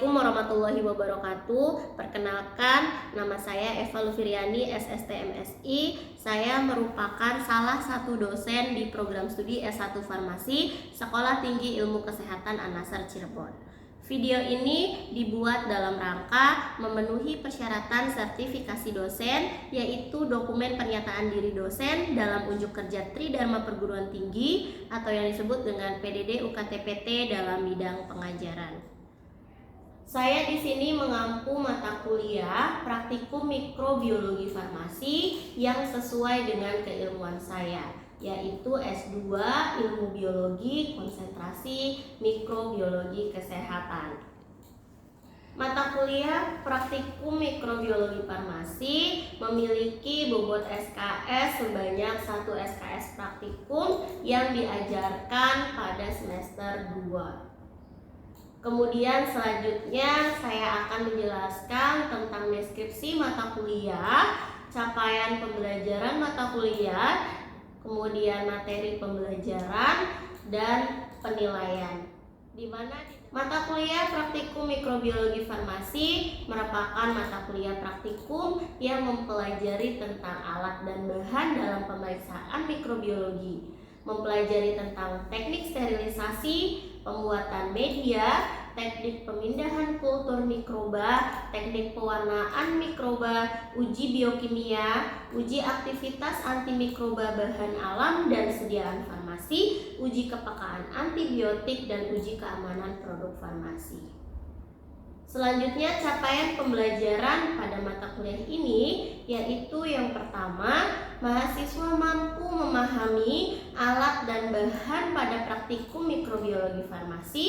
Assalamualaikum warahmatullahi wabarakatuh. Perkenalkan, nama saya Eva Lufiriani, SST/MSI. Saya merupakan salah satu dosen di program studi S1 Farmasi Sekolah Tinggi Ilmu Kesehatan An-Nassr Cirebon. Video ini dibuat dalam rangka memenuhi persyaratan sertifikasi dosen, yaitu dokumen pernyataan diri dosen dalam unjuk kerja Tridharma Perguruan Tinggi atau yang disebut dengan PDD UKT-PT dalam bidang pengajaran. Saya di sini mengampu mata kuliah praktikum mikrobiologi farmasi yang sesuai dengan keilmuan saya, yaitu S2 Ilmu Biologi Konsentrasi Mikrobiologi Kesehatan. Mata kuliah praktikum mikrobiologi farmasi memiliki bobot SKS sebanyak 1 SKS praktikum yang diajarkan pada semester 2. Kemudian selanjutnya saya akan menjelaskan tentang deskripsi mata kuliah, capaian pembelajaran mata kuliah, kemudian materi pembelajaran, dan penilaian. Di mana mata kuliah praktikum mikrobiologi farmasi merupakan mata kuliah praktikum yang mempelajari tentang alat dan bahan dalam pemeriksaan mikrobiologi, mempelajari tentang teknik sterilisasi, pembuatan media, teknik pemindahan kultur mikroba, teknik pewarnaan mikroba, uji biokimia, uji aktivitas antimikroba bahan alam dan sediaan farmasi, uji kepekaan antibiotik, dan uji keamanan produk farmasi. Selanjutnya, capaian pembelajaran pada mata kuliah ini yaitu yang pertama, mahasiswa mampu memahami alat dan bahan pada praktikum mikrobiologi farmasi,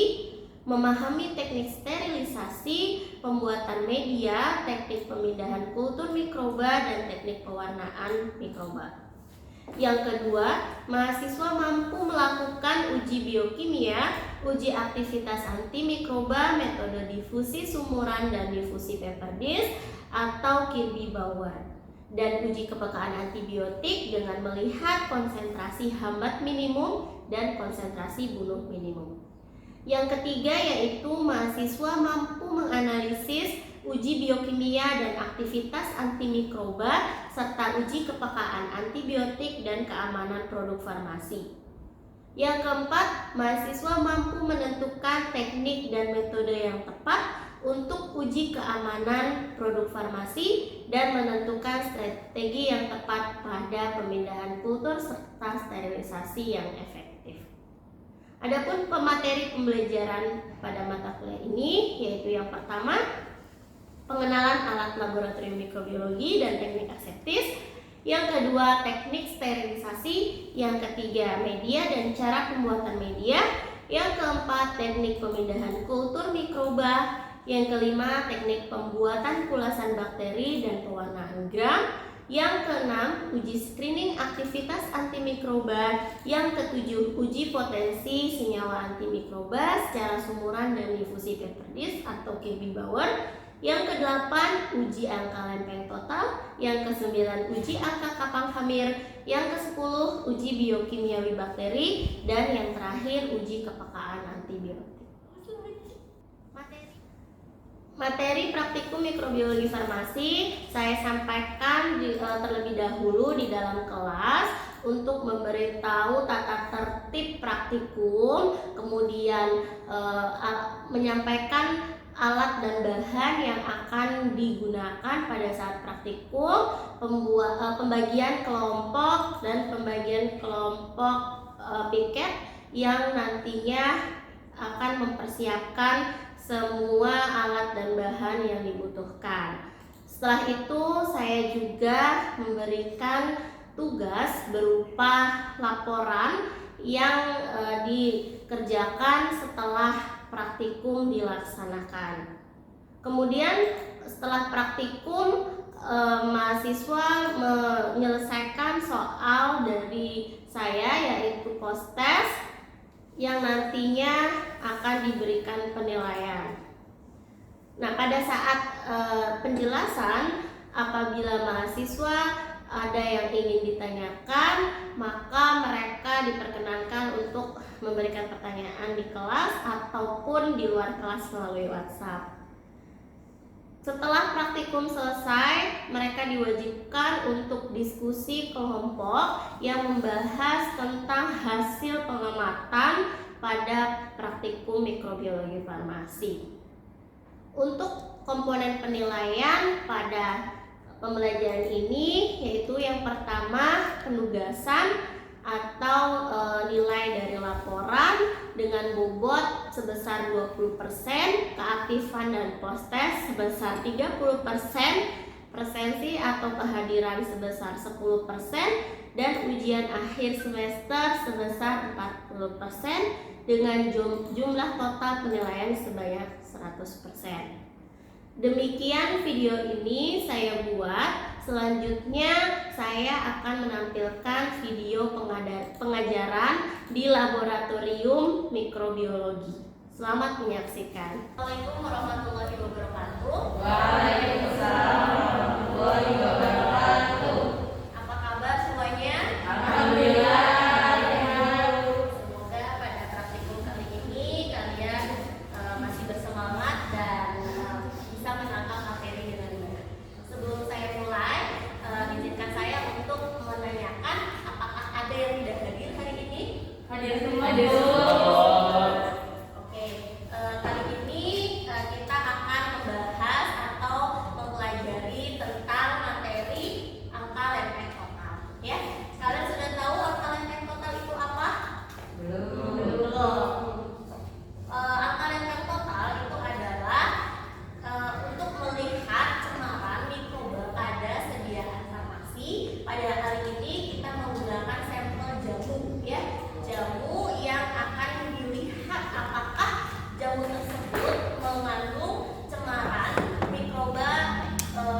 memahami teknik sterilisasi, pembuatan media, teknik pemindahan kultur mikroba, dan teknik pewarnaan mikroba. Yang kedua, mahasiswa mampu melakukan uji biokimia, uji aktivitas antimikroba, metode difusi sumuran dan difusi Pepper-Dish atau Kirby-Bauer, dan uji kepekaan antibiotik dengan melihat konsentrasi hambat minimum dan konsentrasi bunuh minimum. Yang ketiga yaitu mahasiswa mampu menganalisis uji biokimia dan aktivitas antimikroba serta uji kepekaan antibiotik dan keamanan produk farmasi. Yang keempat, mahasiswa mampu menentukan teknik dan metode yang tepat untuk uji keamanan produk farmasi dan menentukan strategi yang tepat pada pemindahan kultur serta sterilisasi yang efektif. Adapun pemateri pembelajaran pada mata kuliah ini yaitu yang pertama, pengenalan alat laboratorium mikrobiologi dan teknik aseptis. Yang kedua, teknik sterilisasi. Yang ketiga, media dan cara pembuatan media. Yang keempat, teknik pemindahan kultur mikroba. Yang kelima, teknik pembuatan kulasan bakteri dan pewarnaan gram. Yang keenam, uji screening aktivitas antimikroba. Yang ketujuh, uji potensi senyawa antimikroba secara sumuran dan difusi Pepper-Dish atau Kirby-Bauer. Yang kedelapan, uji angka lempeng total. Yang kesembilan, uji angka kapang hamir. Yang kesepuluh, uji biokimiawi bakteri. Dan yang terakhir, uji kepekaan antibiotik. Materi praktikum mikrobiologi farmasi saya sampaikan terlebih dahulu di dalam kelas untuk memberitahu tata tertib praktikum, kemudian menyampaikan alat dan bahan yang akan digunakan pada saat praktikum, pembagian kelompok dan pembagian kelompok piket yang nantinya akan mempersiapkan semua alat dan bahan yang dibutuhkan. Setelah itu saya juga memberikan tugas berupa laporan yang dikerjakan setelah praktikum dilaksanakan. Kemudian setelah praktikum mahasiswa menyelesaikan soal dari saya yaitu post-test yang nantinya akan diberikan penilaian. Nah, pada saat penjelasan, apabila mahasiswa ada yang ingin ditanyakan, maka mereka diperkenankan untuk memberikan pertanyaan di kelas ataupun di luar kelas melalui WhatsApp. Setelah praktikum selesai, mereka diwajibkan untuk diskusi kelompok yang membahas tentang hasil pengamatan pada praktikum mikrobiologi farmasi. Untuk komponen penilaian pada pembelajaran ini yaitu yang pertama penugasan atau nilai dari laporan dengan bobot sebesar 20%, keaktifan dan post-test sebesar 30%, presensi atau kehadiran sebesar 10%, dan ujian akhir semester sebesar 40% dengan jumlah total penilaian sebanyak 100%. Demikian video ini saya buat. Selanjutnya saya akan menampilkan video pengajaran di laboratorium mikrobiologi. Selamat menyaksikan. Assalamualaikum warahmatullahi wabarakatuh. Waalaikumsalam warahmatullahi wabarakatuh. Apa kabar semuanya? Alhamdulillah. Semoga pada praktikum kali ini kalian masih bersemangat dan bisa menangkap materi dengan baik. Sebelum saya mulai, izinkan saya untuk menanyakan apakah ada yang tidak hadir hari ini? Hadir semua. Oke, kali ini kita akan membahas atau mempelajari tentang materi angka lempeng total. Ya, kalian sudah tahu angka lempeng total itu apa? Belum. Angka lempeng total itu adalah untuk melihat cemaran mikroba pada sediaan farmasi. Pada hari ini kita menggunakan sampel jamu, ya, jamu yang akan dilihat apakah jamu tersebut mengandung cemaran mikroba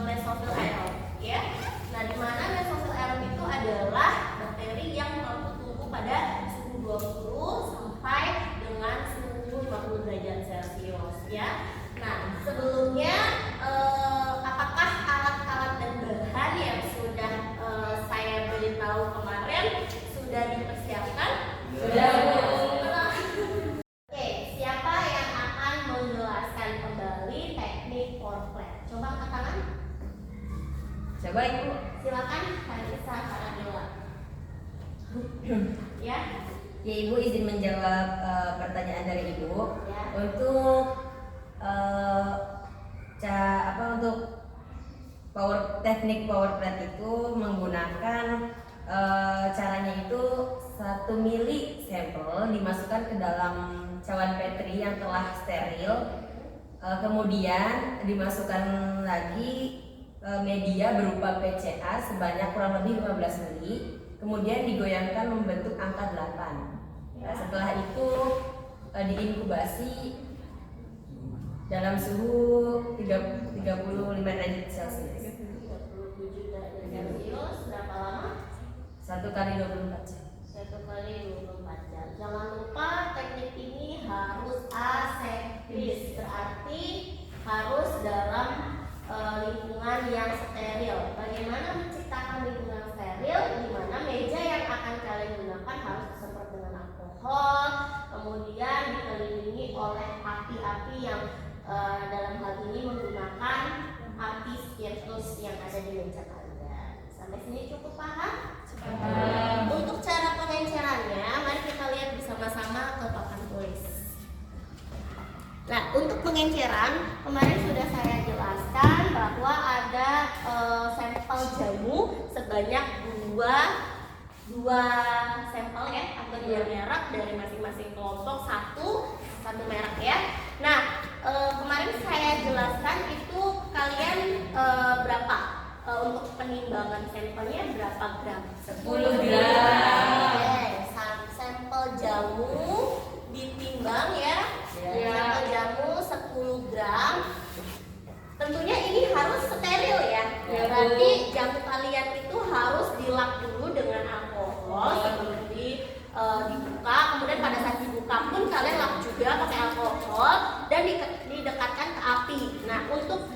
Mesofil aerom, ya. Nah, di mana Mesofil aerom itu adalah bakteri yang mampu tumbuh pada suhu 20 sampai dengan suhu 50 derajat Celcius, ya. Nah, sebelumnya apakah alat-alat dan bahan yang sudah saya beritahu kemarin sudah dipersiapkan? Sudah, Bu. Oke, siapa yang akan menjelaskan kembali teknik Porflet? Coba angkat tangan. Coba Ibu. Silakan, Harisa Faradila. Ya, Ya, Ibu izin menjawab pertanyaan dari Ibu. Ya. Untuk untuk teknik power plant itu menggunakan caranya itu 1 mili sampel dimasukkan ke dalam cawan Petri yang telah steril, kemudian dimasukkan lagi media berupa PCA sebanyak kurang lebih 15 mili, kemudian digoyangkan membentuk angka 8. Nah, setelah itu diinkubasi dalam suhu 35 derajat Celcius. 37 derajat Celcius berapa lama? 1 kali 24 jam. 1 kali 24 jam. Jangan lupa teknik ini harus aseptis, berarti harus dalam lingkungan yang steril. Bagaimana menciptakan lingkungan steril? Di mana meja yang akan kalian gunakan harus disemprot dengan alkohol, kemudian dikelilingi oleh api-api yang dalam hal ini menggunakan api spiritus yang ada di meja kalian. Sampai sini cukup paham? Untuk cara pengencerannya, mari kita lihat bersama-sama ke papan tulis. Nah, untuk pengenceran kemarin sudah saya jelaskan bahwa ada sampel jamu sebanyak dua sampel, ya, atau 2 merek dari masing-masing kelompok, satu merek, ya. Nah, kemarin saya jelaskan itu kalian berapa untuk penimbangan sampelnya berapa gram? 10 gram. Oke, sampel jamu ditimbang, ya. Sampel jamu 10 gram. Tentunya ini harus steril, ya. Berarti jamu kalian itu harus dilap dulu dengan alkohol sebelum dibuka. Kemudian pada saat dibuka pun kalian lap juga pakai alkohol dan didekatkan ke api. Nah, untuk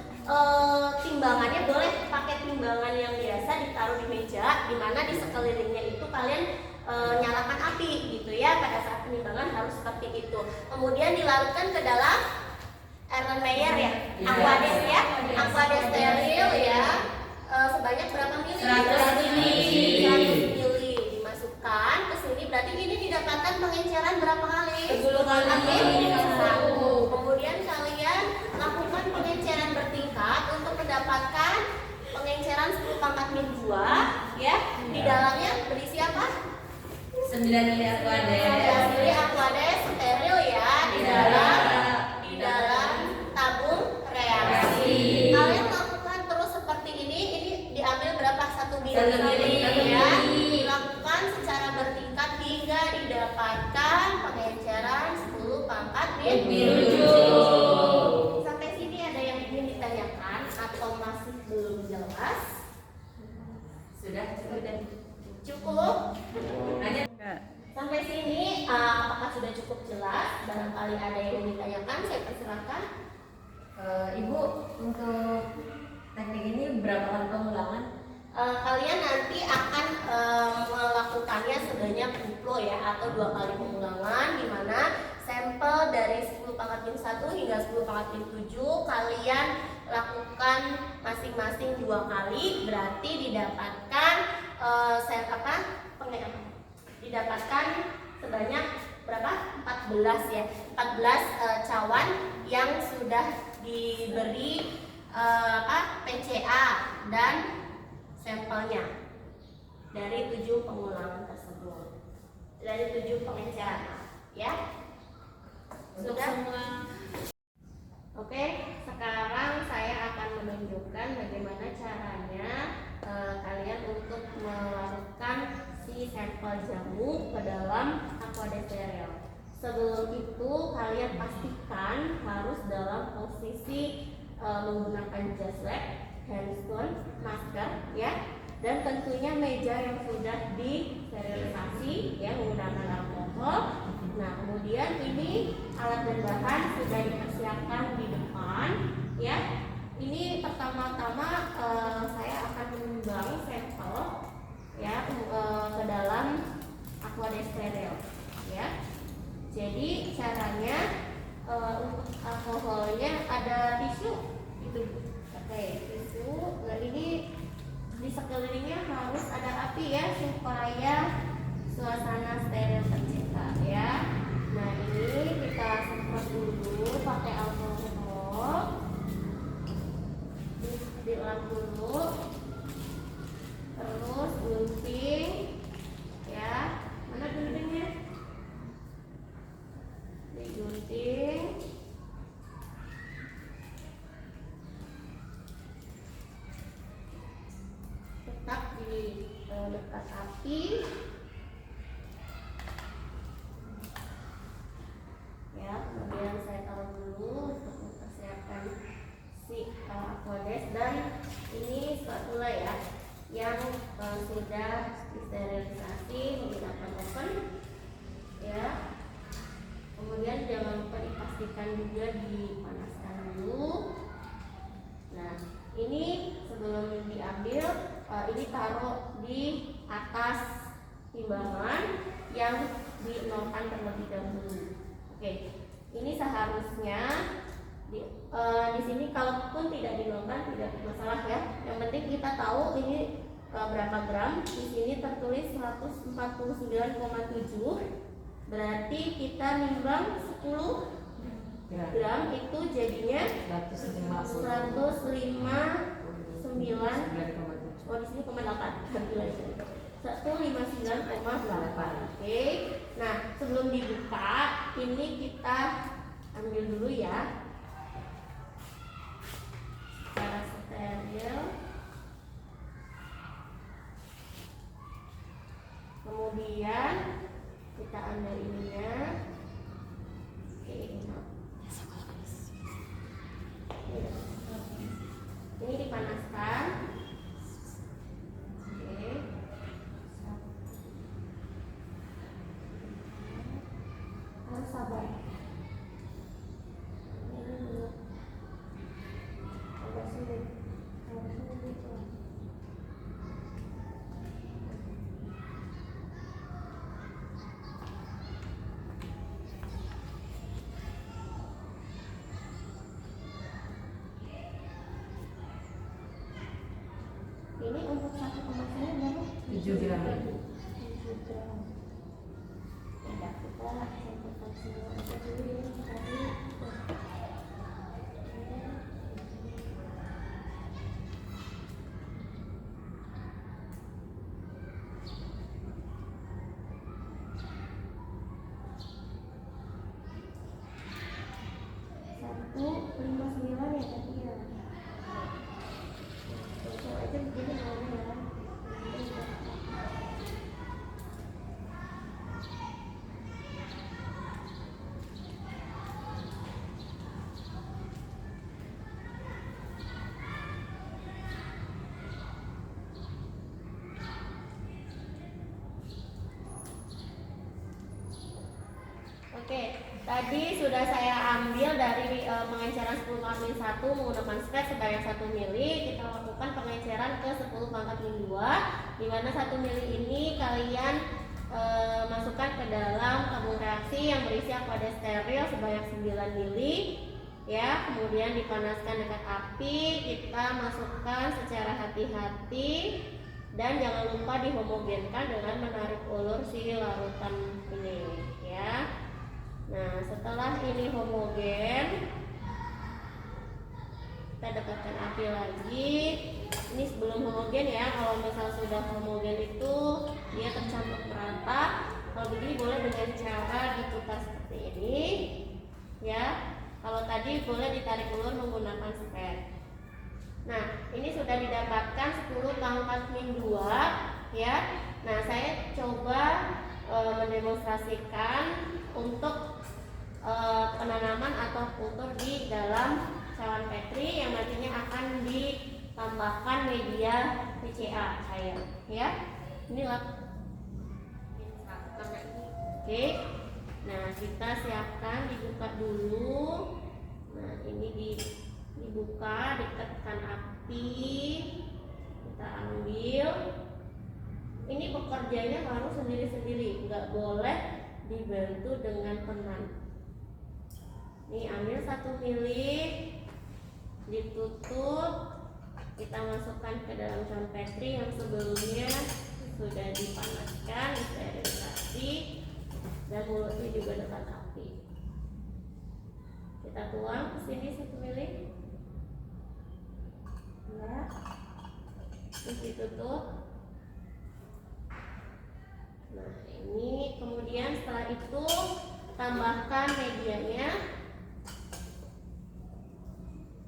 timbangannya boleh pakai timbangan yang biasa ditaruh di meja, di mana di sekelilingnya itu kalian nyalakan api, gitu ya. Pada saat penimbangan harus seperti itu. Kemudian dilarutkan ke dalam Erlenmeyer ya, Aquades ya, Aquades steril ya. Sebanyak berapa mili? 100 mili. 100 mili dimasukkan ke sini, berarti ini didapatkan pengenceran berapa kali? 10 kali. Satu. Kemudian kalian lakukan pengenceran bertingkat untuk mendapatkan pengenceran 10 pangkat min 2 ya. Di dalamnya berisi apa? 9 mili Aquades. 9 mili Aquades steril ya di dalam tabung reaksi. Kalian lakukan terus seperti ini diambil berapa? 1 mili. 1 mili. Ya. Dilakukan secara bertingkat hingga didapatkan pengenceran 10 pangkat min 7. Sampai sini ada yang ingin ditanyakan atau masih belum jelas? Sudah. Cukup? Hanya Sampai sini apakah sudah cukup jelas? Barangkali ada yang ingin ditanyakan, saya persilahkan. Ibu, untuk teknik ini berapa kali pengulangan? Kalian nanti akan melakukannya sebanyak 20 ya, atau 2 kali pengulangan, di mana sampel dari 10 pangkat min 1 hingga 10 pangkat min 7 kalian lakukan masing-masing 2 kali, berarti didapatkan didapatkan sebanyak berapa? 14 ya, 14 cawan yang sudah diberi PCA dan sampelnya dari 7 pengulangan tersebut, dari 7 pengenceran ya. Sudah semua. Oke, sekarang saya akan menunjukkan bagaimana caranya kalian untuk melarutkan si sampel jamu ke dalam Aquades steril. Sebelum itu kalian pastikan harus dalam posisi menggunakan jas lab, handphone, masker ya, dan tentunya meja yang sudah disterilisasi ya menggunakan alkohol. Nah, kemudian ini alat dan bahan sudah dipersiapkan di depan ya. Ini pertama-tama saya akan menimbang sampel ya ke dalam Aquades steril ya. Jadi caranya untuk alkoholnya ada tisu itu. Oke, tisu. Nah, ini di sekelilingnya harus ada api ya supaya suasana steril tercipta ya. Nah, ini kita semprot dulu pakai alkohol. Dilap dulu, terus gunting ya. Mana guntingnya? Digunting, tetap di dekat api ya. Kemudian saya taruh dulu untuk mempersiapkan si Aquades, dan ini spatula ya yang sudah disterilisasi menggunakan oven ya. Kemudian jangan lupa dipastikan juga dipanaskan dulu. Nah, ini sebelum diambil ini taruh di atas timbangan yang dinolkan terlebih dahulu. Oke, ini seharusnya di sini kalaupun tidak dinolkan tidak masalah ya. Yang penting kita tahu ini berapa gram. Di sini tertulis 149,7. Berarti kita nimbang 10 gram itu jadinya 159. Oh, di sini 0,8. 159,8. Oke. Nah, sebelum dibuka ini kita ambil dulu ya secara steril. Kemudian kita ambil ininya. Oke, ini dipanaskan. Oke, harus sabar. Ini dulu agak sulit. 159 ya tadi ya. Langsung aja begini boleh ya. Oke, tadi sudah saya ambil dari pengenceran 10 pangkat min 1 menggunakan sketch sebanyak 1 mili. Kita lakukan pengenceran ke 10 pangkat min 2, di mana 1 mili ini kalian masukkan ke dalam tabung reaksi yang berisi aqua steril sebanyak 9 mili. Ya, kemudian dipanaskan dekat api, kita masukkan secara hati-hati dan jangan lupa dihomogenkan dengan menarik ulur si larutan ini, ya. Nah, setelah ini homogen, kita dekatkan api lagi. Ini sebelum homogen ya. Kalau misal sudah homogen itu dia tercampur merata. Kalau begini boleh dengan cara diputar seperti ini, ya. Kalau tadi boleh ditarik ulur menggunakan spet. Nah, ini sudah didapatkan 10 pangkat min 2, ya. Nah, saya coba mendemonstrasikan untuk penanaman atau kultur di dalam cawan petri yang nantinya akan ditambahkan media PCA cair, ya. Ini karena ini. Oke. Nah, kita siapkan, dibuka dulu. Nah, ini dibuka, ditekan api, kita ambil. Ini bekerjanya harus sendiri-sendiri, nggak boleh dibantu dengan teman. Nih, ambil 1 mili, ditutup, kita masukkan ke dalam cawan petri yang sebelumnya sudah dipanaskan, disterilisasi, dan mulutnya juga dekat api. Kita tuang ke sini 1 mili, ya, terus ditutup. Nah, ini kemudian setelah itu tambahkan medianya,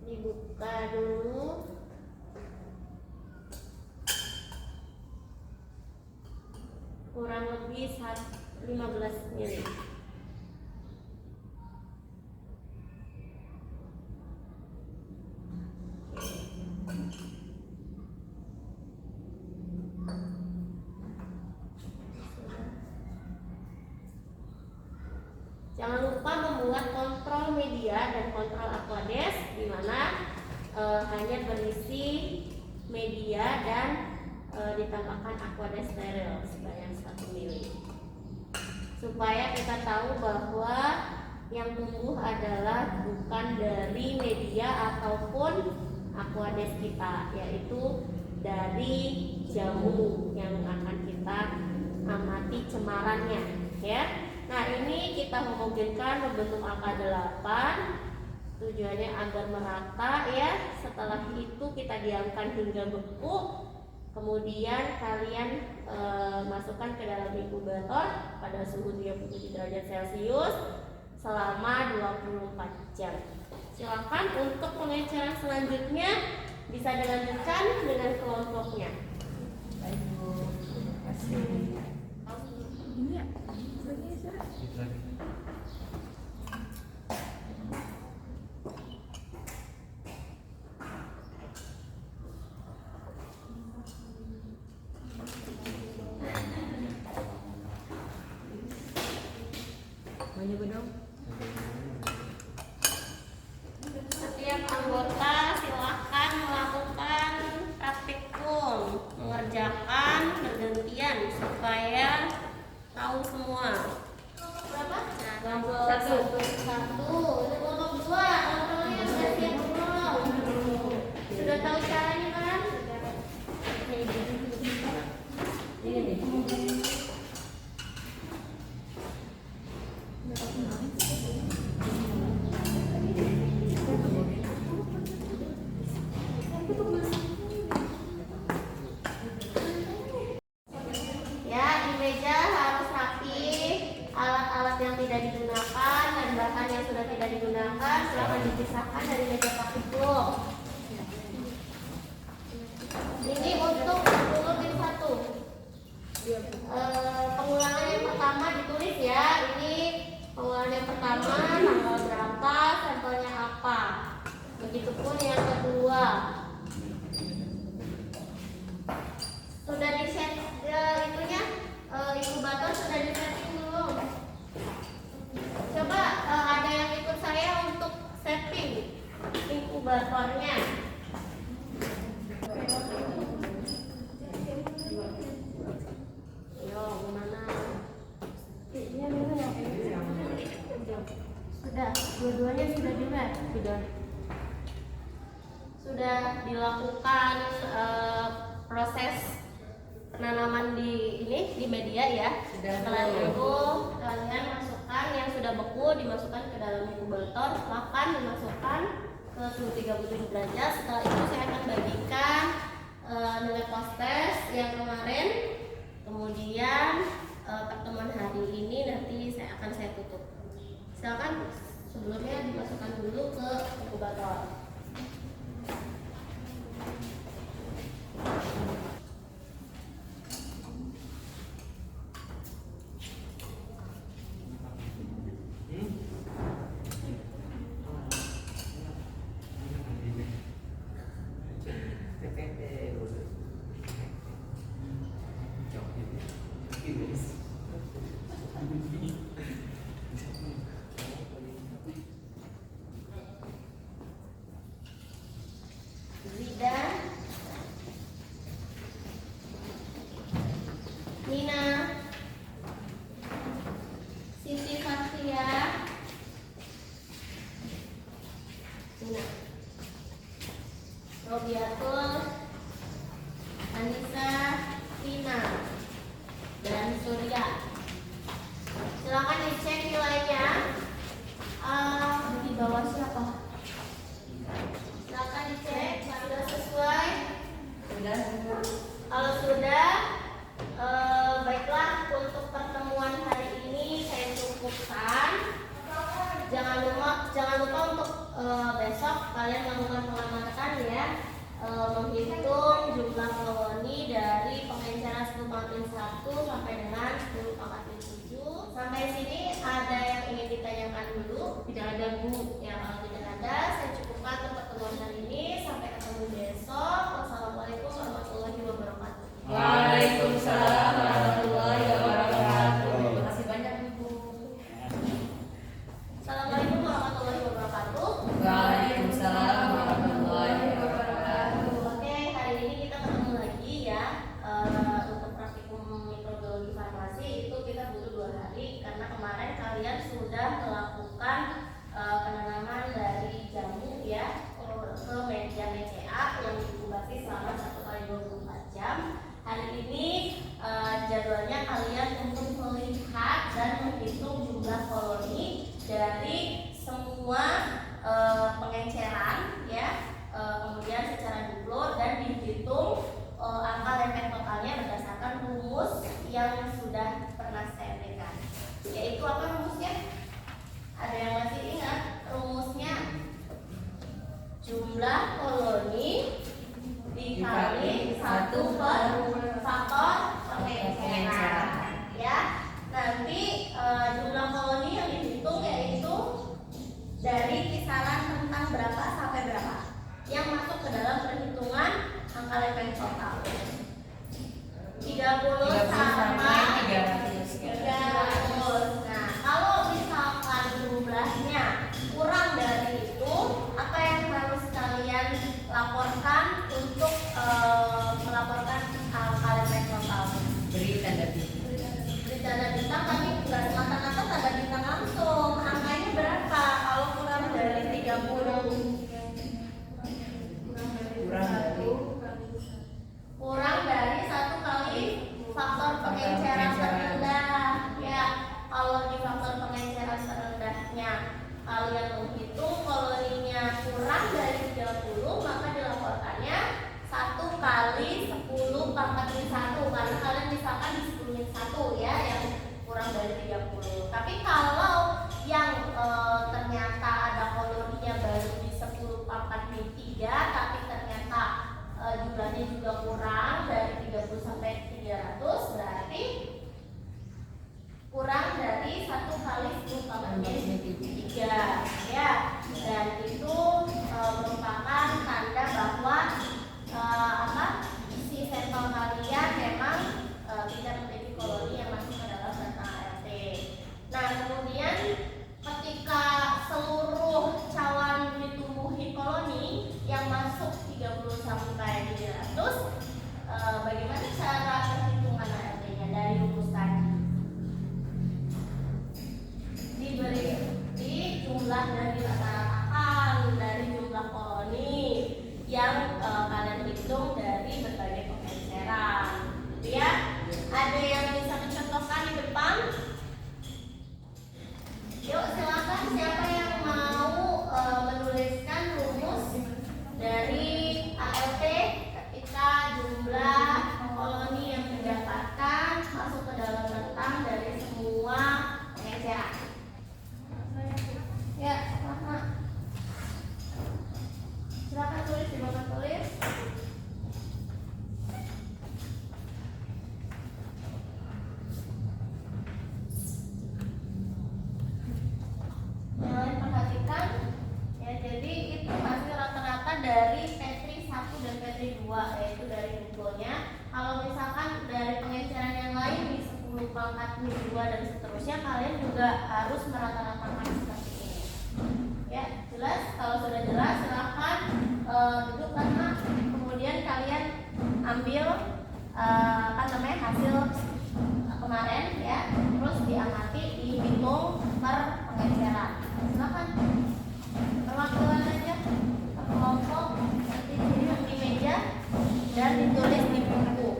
dibuka dulu. Kurang lebih 15 mili. Jangan lupa membuat kontrol media dan kontrol aquades, di mana hanya berisi media dan ditambahkan aquades steril sebanyak 1 mili. Supaya kita tahu bahwa yang tumbuh adalah bukan dari media ataupun aquades kita, yaitu dari jamu yang akan kita amati cemarannya, ya. Nah, ini kita homogenkan membentuk angka 8. Tujuannya agar merata, ya. Setelah itu kita diamkan hingga beku. Kemudian kalian masukkan ke dalam inkubator pada suhu 37 derajat Celcius selama 24 jam. Silakan untuk pengenceran selanjutnya bisa dilanjutkan dengan kelompoknya. Baik, Bu. Terima kasih. Maju dong. Setiap anggota silakan melakukan praktikum, mengerjakan bergantian supaya tahu semua. Berapa? Satu. Kelompok 2, kontrolnya sudah siap belum? Sudah tahu caranya kan? Ini nih. tidak digunakan dan bahan yang sudah tidak digunakan silakan dipisahkan dari meja praktikum. Ini untuk dulu tim 1. Pengulangan yang pertama ditulis ya. Ini pengulangan yang pertama, tanggal berapa, sampelnya apa. Begitupun yang kedua. Sudah di set itunya, inkubator sudah di setting belum? Coba ada yang ikut saya untuk setting inkubatornya. Yo, gimana? Iya, sudah, dua-duanya sudah di-red, sudah dilakukan proses penanaman di media ya. Setelah itu kalian masukkan yang sudah beku, dimasukkan ke dalam inkubator, silahkan dimasukkan ke suhu 37 derajat. Setelah itu saya akan bagikan nilai post test yang kemarin. Kemudian pertemuan hari ini nanti akan saya tutup. Silakan sebelumnya dimasukkan dulu ke inkubator. Nina, Siti Fatia, Nina, Robiatul, Anissa, Tina, dan Surya. Silakan dicek nilainya. Di bawah siapa? Silakan dicek sudah sesuai. Sudah. Kalau sudah, baiklah untuk pertemuan hari ini saya cukupkan. Jangan lupa untuk besok kalian melakukan pengamatan ya, menghitung jumlah koloni dari pengenceran 10/1 sampai dengan 10/7. Sampai sini ada yang ingin ditanyakan dulu? Tidak ada Bu. Ya, kalau tidak ada, saya cukupkan untuk pertemuan hari ini. Sampai ketemu besok. Wassalamualaikum warahmatullahi wabarakatuh. Waalaikumsalam warahmatullahi wabarakatuh. Terima kasih banyak Ibu. Assalamualaikum warahmatullahi wabarakatuh. Waalaikumsalam warahmatullahi wabarakatuh. Oke, hari ini kita ketemu lagi ya. Untuk praktikum mikrobiologi farmasi itu kita butuh 2 hari karena kemarin kalian sudah melakukan penanaman dari jamu ya ke media BCA yang diinkubasi selama 1 x 24 jam. Hari ini jadwalnya kalian untuk melihat dan menghitung jumlah koloni dari semua pengenceran ya, kemudian secara duplo dan dihitung angka lempeng totalnya berdasarkan rumus yang sudah pernah saya berikan. Yaitu apa rumusnya? Ada yang masih ingat rumusnya? Jumlah koloni dikali 1 per faktor pengenceran ya. Nanti jumlah koloni yang dihitung yaitu dari minggu 2 dan seterusnya kalian juga harus merata-ratakan seperti ini. Ya, jelas? Kalau sudah jelas silahkan duduk karena kemudian kalian ambil hasil kemarin ya, terus diamati, dihitung per pengejaran. Silahkan perwakilan aja per kelompok, nanti dihitung di meja dan ditulis di buku.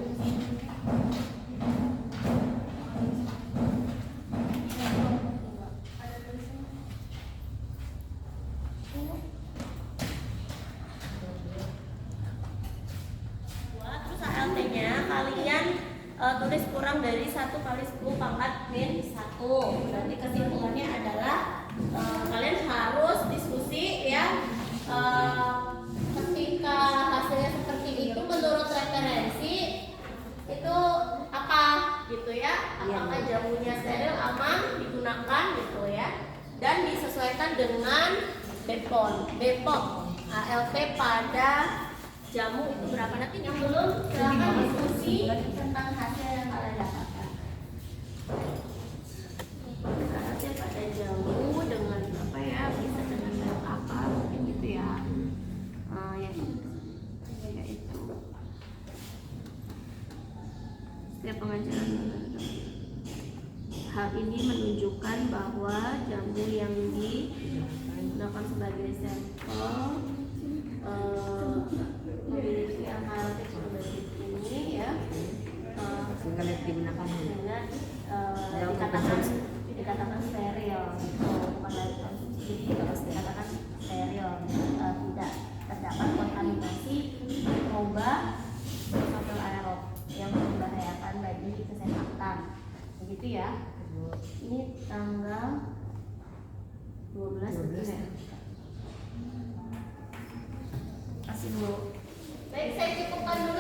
Terus ALT-nya kalian tulis kurang dari 1 kali 10 pangkat min 1. Berarti kesimpulannya adalah kalian harus diskusi ya, ketika hasilnya seperti itu menurut referensi itu apa gitu ya, apakah jamunya steril, aman digunakan gitu ya, dan disesuaikan dengan BPOM ALT pada jamu itu berapa. Nanti yang belum silahkan diskusi tentang hasil yang kalian dapatkan. Hasil pada jamu dengan apa ya, bisa dengan merek apa mungkin gitu ya. Ya itu setiap pengajaran. Hal ini menunjukkan bahwa jamu yang digunakan sebagai sampel memiliki angka relatif lebih tinggi ya, sehingga digunakan dengan dikatakan steril, bukan dari konsumsi, jadi dikatakan steril, tidak terdapat kontaminasi mikroba atau aerob yang membahayakan bagi kesehatan, begitu ya. Ini tanggal 12 ya. Kasih dulu. Baik, saya cukupkan dulu.